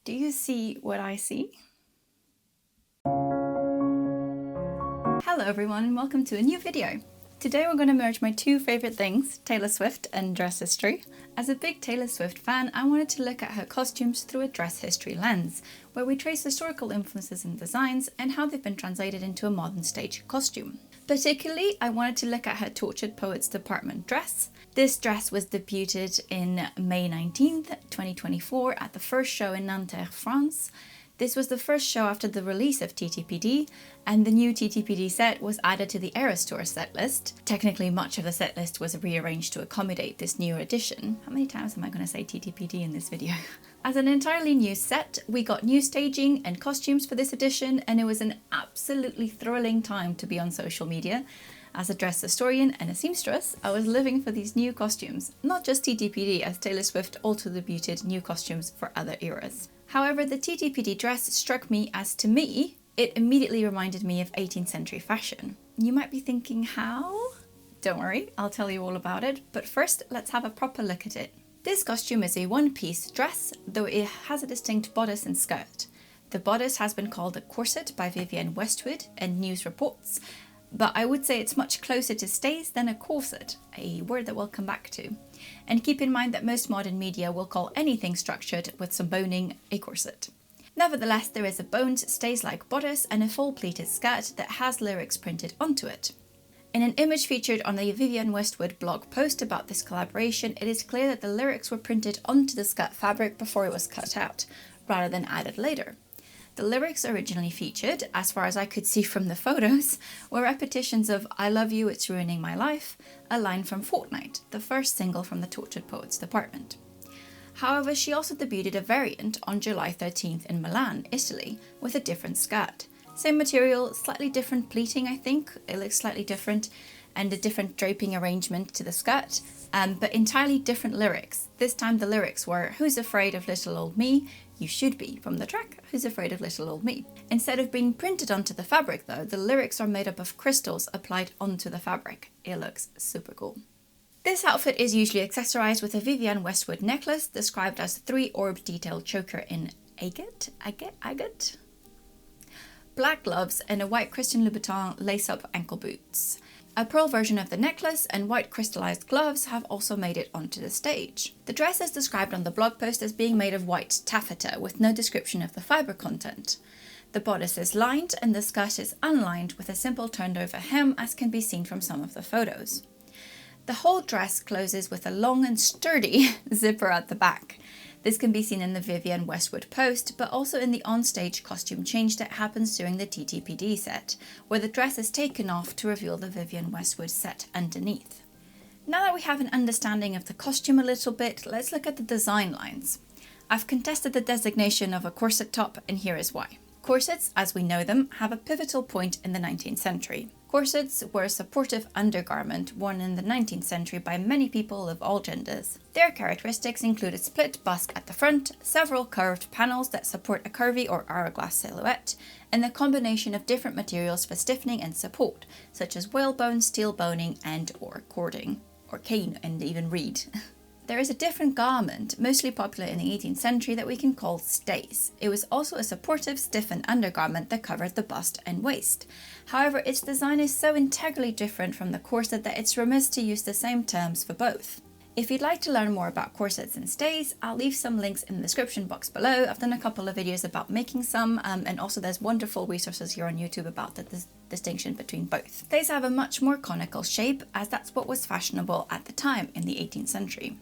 Do you see what I see? Hello everyone and welcome to a new video. Today we're going to merge my two favourite things, Taylor Swift and dress history. As a big Taylor Swift fan, I wanted to look at her costumes through a dress history lens, where we trace historical influences in designs and how they've been translated into a modern stage costume. Particularly, I wanted to look at her tortured Poets Dept dress. This dress was debuted in May 19th, 2024 at the first show in Nanterre, France. This was the first show after the release of TTPD, and the new TTPD set was added to the Eras Tour set list. Technically, much of the set list was rearranged to accommodate this new edition. How many times am I going to say TTPD in this video? As an entirely new set, we got new staging and costumes for this edition, and it was an absolutely thrilling time to be on social media. As a dress historian and a seamstress, I was living for these new costumes, not just TTPD, as Taylor Swift also debuted new costumes for other eras. However, the TTPD dress struck me as, to me, it immediately reminded me of 18th century fashion. You might be thinking, how? Don't worry, I'll tell you all about it, but first let's have a proper look at it. This costume is a one-piece dress, though it has a distinct bodice and skirt. The bodice has been called a corset by Vivienne Westwood and news reports, but I would say it's much closer to stays than a corset, a word that we'll come back to. And keep in mind that most modern media will call anything structured with some boning a corset. Nevertheless, there is a boned stays-like bodice and a full pleated skirt that has lyrics printed onto it. In an image featured on the Vivienne Westwood blog post about this collaboration, it is clear that the lyrics were printed onto the skirt fabric before it was cut out, rather than added later. The lyrics originally featured, as far as I could see from the photos, were repetitions of "I love you, it's ruining my life," a line from Fortnight, the first single from the Tortured Poets Dept. However, she also debuted a variant on July 13th in Milan, Italy, with a different skirt. Same material, slightly different pleating, I think, it looks slightly different, and a different draping arrangement to the skirt, but entirely different lyrics. This time the lyrics were "Who's afraid of little old me? You should be," from the track Who's Afraid of Little Old Me. Instead of being printed onto the fabric though, the lyrics are made up of crystals applied onto the fabric. It looks super cool. This outfit is usually accessorized with a Vivienne Westwood necklace described as 3-orb detailed choker in agate, black gloves and a white Christian Louboutin lace-up ankle boots. A pearl version of the necklace and white crystallized gloves have also made it onto the stage. The dress is described on the blog post as being made of white taffeta with no description of the fibre content. The bodice is lined and the skirt is unlined with a simple turned over hem, as can be seen from some of the photos. The whole dress closes with a long and sturdy zipper at the back. This can be seen in the Vivienne Westwood post, but also in the onstage costume change that happens during the TTPD set, where the dress is taken off to reveal the Vivienne Westwood set underneath. Now that we have an understanding of the costume a little bit, let's look at the design lines. I've contested the designation of a corset top, and here is why. Corsets, as we know them, have a pivotal point in the 19th century. Corsets were a supportive undergarment worn in the 19th century by many people of all genders. Their characteristics include a split bust at the front, several curved panels that support a curvy or hourglass silhouette, and a combination of different materials for stiffening and support, such as whalebone, steel boning, and or cording, or cane and even reed. There is a different garment, mostly popular in the 18th century, that we can call stays. It was also a supportive, stiffened undergarment that covered the bust and waist. However, its design is so integrally different from the corset that it's remiss to use the same terms for both. If you'd like to learn more about corsets and stays, I'll leave some links in the description box below. I've done a couple of videos about making some, and also there's wonderful resources here on YouTube about the distinction between both. Stays have a much more conical shape, as that's what was fashionable at the time in the 18th century.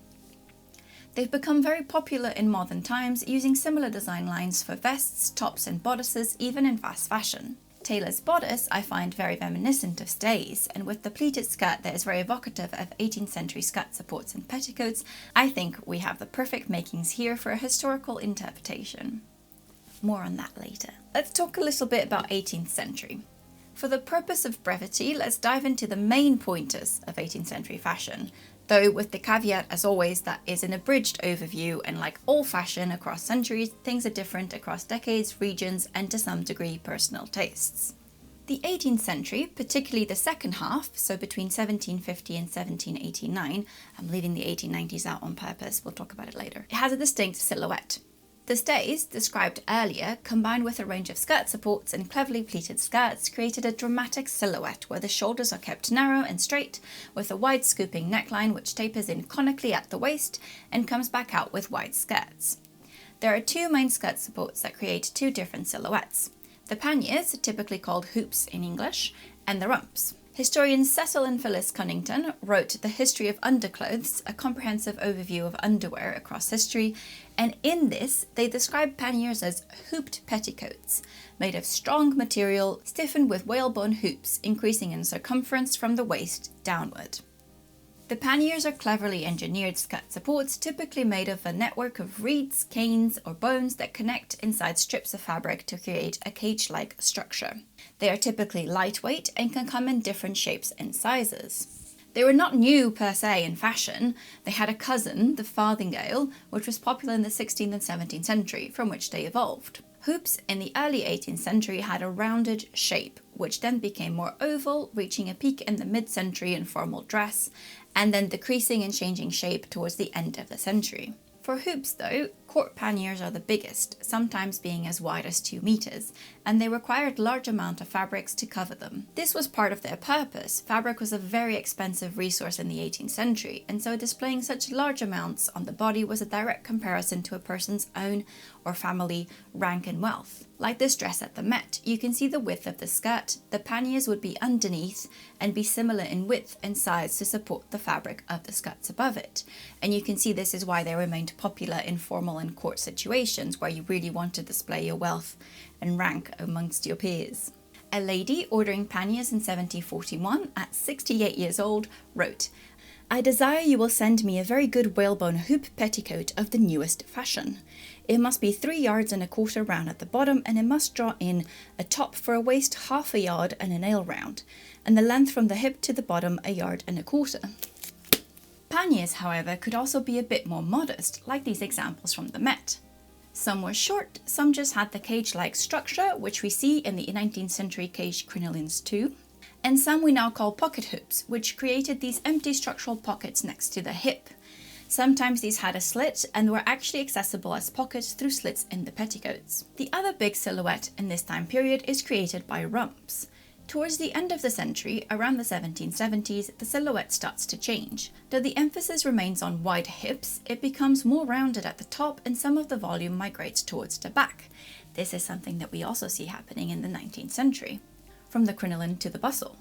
They've become very popular in modern times, using similar design lines for vests, tops and bodices, even in fast fashion. Taylor's bodice I find very reminiscent of stays, and with the pleated skirt that is very evocative of 18th century skirt supports and petticoats, I think we have the perfect makings here for a historical interpretation. More on that later. Let's talk a little bit about 18th century. For the purpose of brevity, let's dive into the main pointers of 18th century fashion, though with the caveat, as always, that is an abridged overview, and like all fashion across centuries, things are different across decades, regions, and to some degree personal tastes. The 18th century, particularly the second half, so between 1750 and 1789, I'm leaving the 1890s out on purpose, we'll talk about it later, it has a distinct silhouette. The stays, described earlier, combined with a range of skirt supports and cleverly pleated skirts, created a dramatic silhouette where the shoulders are kept narrow and straight, with a wide scooping neckline which tapers in conically at the waist and comes back out with wide skirts. There are two main skirt supports that create two different silhouettes: the panniers, typically called hoops in English, and the rumps. Historians Cecil and Phyllis Cunnington wrote The History of Underclothes, a comprehensive overview of underwear across history, and in this they describe panniers as hooped petticoats, made of strong material, stiffened with whalebone hoops, increasing in circumference from the waist downward. The panniers are cleverly engineered skirt supports, typically made of a network of reeds, canes, or bones that connect inside strips of fabric to create a cage-like structure. They are typically lightweight and can come in different shapes and sizes. They were not new per se in fashion. They had a cousin, the farthingale, which was popular in the 16th and 17th century, from which they evolved. Hoops in the early 18th century had a rounded shape, which then became more oval, reaching a peak in the mid-century in formal dress, and then decreasing and changing shape towards the end of the century. For hoops though, court panniers are the biggest, sometimes being as wide as 2 meters, and they required large amount of fabrics to cover them. This was part of their purpose. Fabric was a very expensive resource in the 18th century, and so displaying such large amounts on the body was a direct comparison to a person's own or family rank and wealth. Like this dress at the Met, you can see the width of the skirt. The panniers would be underneath and be similar in width and size to support the fabric of the skirts above it. And you can see this is why they remained popular in formal and court situations where you really want to display your wealth and rank amongst your peers. A lady ordering panniers in 1741 at 68 years old wrote, "I desire you will send me a very good whalebone hoop petticoat of the newest fashion. It must be 3 yards and a quarter round at the bottom, and it must draw in a top for a waist half a yard and a nail round, and the length from the hip to the bottom 1 yard and a quarter." Panniers, however, could also be a bit more modest, like these examples from the Met. Some were short, some just had the cage-like structure, which we see in the 19th century cage crinolines too, and some we now call pocket hoops, which created these empty structural pockets next to the hip. Sometimes these had a slit and were actually accessible as pockets through slits in the petticoats. The other big silhouette in this time period is created by rumps. Towards the end of the century, around the 1770s, the silhouette starts to change. Though the emphasis remains on wide hips, it becomes more rounded at the top and some of the volume migrates towards the back. This is something that we also see happening in the 19th century, from the crinoline to the bustle.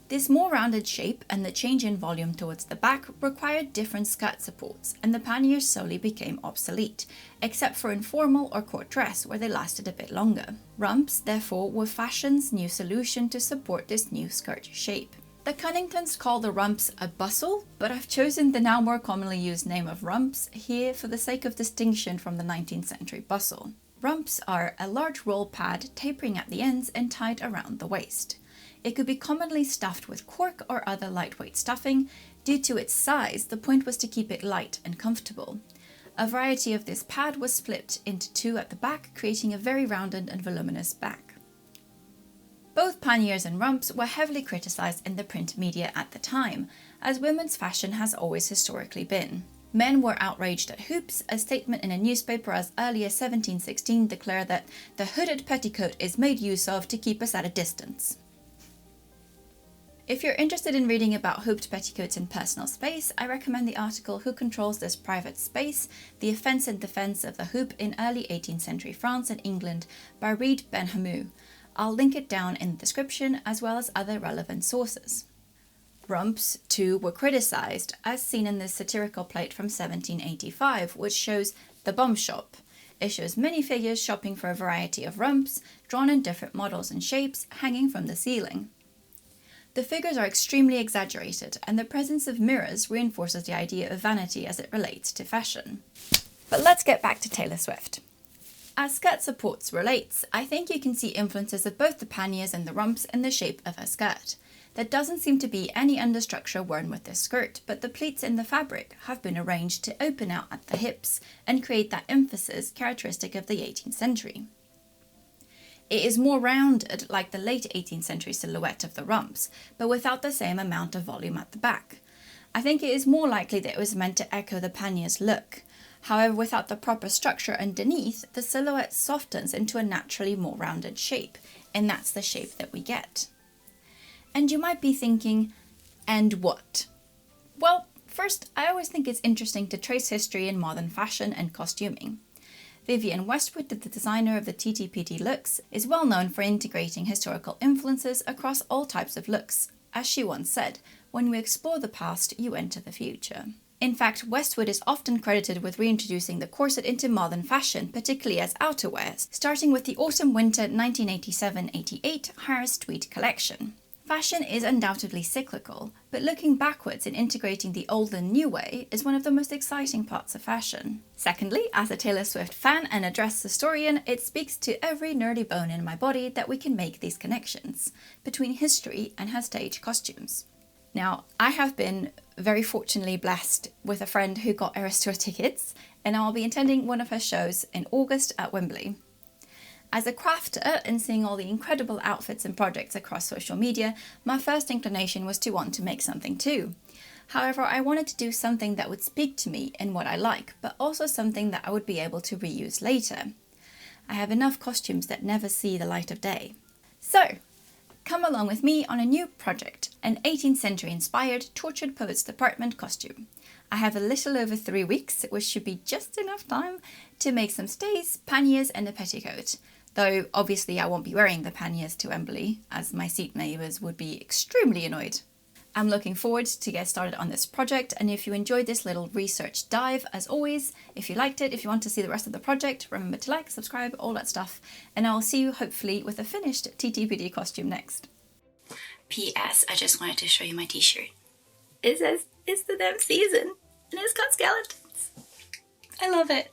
This more rounded shape and the change in volume towards the back required different skirt supports, and the panniers slowly became obsolete, except for informal or court dress where they lasted a bit longer. Rumps, therefore, were fashion's new solution to support this new skirt shape. The Cunningtons call the rumps a bustle, but I've chosen the now more commonly used name of rumps here for the sake of distinction from the 19th century bustle. Rumps are a large roll pad tapering at the ends and tied around the waist. It could be commonly stuffed with cork or other lightweight stuffing. Due to its size, the point was to keep it light and comfortable. A variety of this pad was split into 2 at the back, creating a very rounded and voluminous back. Both panniers and rumps were heavily criticized in the print media at the time, as women's fashion has always historically been. Men were outraged at hoops. A statement in a newspaper as early as 1716 declared that the hooded petticoat is made use of to keep us at a distance. If you're interested in reading about hooped petticoats in personal space, I recommend the article Who Controls This Private Space? The Offence and Defence of the Hoop in Early 18th Century France and England by Reid Benhamou. I'll link it down in the description as well as other relevant sources. Rumps, too, were criticised, as seen in this satirical plate from 1785, which shows the bum shop. It shows many figures shopping for a variety of rumps, drawn in different models and shapes, hanging from the ceiling. The figures are extremely exaggerated, and the presence of mirrors reinforces the idea of vanity as it relates to fashion. But let's get back to Taylor Swift. As skirt supports relates, I think you can see influences of both the panniers and the rumps in the shape of her skirt. There doesn't seem to be any understructure worn with this skirt, but the pleats in the fabric have been arranged to open out at the hips and create that emphasis characteristic of the 18th century. It is more rounded, like the late 18th century silhouette of the rumps, but without the same amount of volume at the back. I think it is more likely that it was meant to echo the panniers look. However, without the proper structure underneath, the silhouette softens into a naturally more rounded shape, and that's the shape that we get. And you might be thinking, and what? Well, first, I always think it's interesting to trace history in modern fashion and costuming. Vivienne Westwood, the designer of the TTPD looks, is well known for integrating historical influences across all types of looks. As she once said, "When we explore the past, you enter the future." In fact, Westwood is often credited with reintroducing the corset into modern fashion, particularly as outerwear, starting with the autumn-winter 1987-88 Harris Tweed collection. Fashion is undoubtedly cyclical, but looking backwards and integrating the old and new way is one of the most exciting parts of fashion. Secondly, as a Taylor Swift fan and a dress historian, it speaks to every nerdy bone in my body that we can make these connections between history and her stage costumes. Now, I have been very fortunately blessed with a friend who got Eras Tour tickets, and I'll be attending one of her shows in August at Wembley. As a crafter and seeing all the incredible outfits and projects across social media, my first inclination was to want to make something too. However, I wanted to do something that would speak to me and what I like, but also something that I would be able to reuse later. I have enough costumes that never see the light of day. So, come along with me on a new project, an 18th century inspired tortured poets department costume. I have a little over 3 weeks, which should be just enough time to make some stays, panniers and a petticoat. Though obviously I won't be wearing the panniers to Wembley, as my seat neighbours would be extremely annoyed. I'm looking forward to get started on this project, and if you enjoyed this little research dive, as always, if you liked it, if you want to see the rest of the project, remember to like, subscribe, all that stuff, and I'll see you hopefully with a finished TTPD costume next. P.S. I just wanted to show you my t-shirt. It says, "It's the damn season," and it's got skeletons. I love it.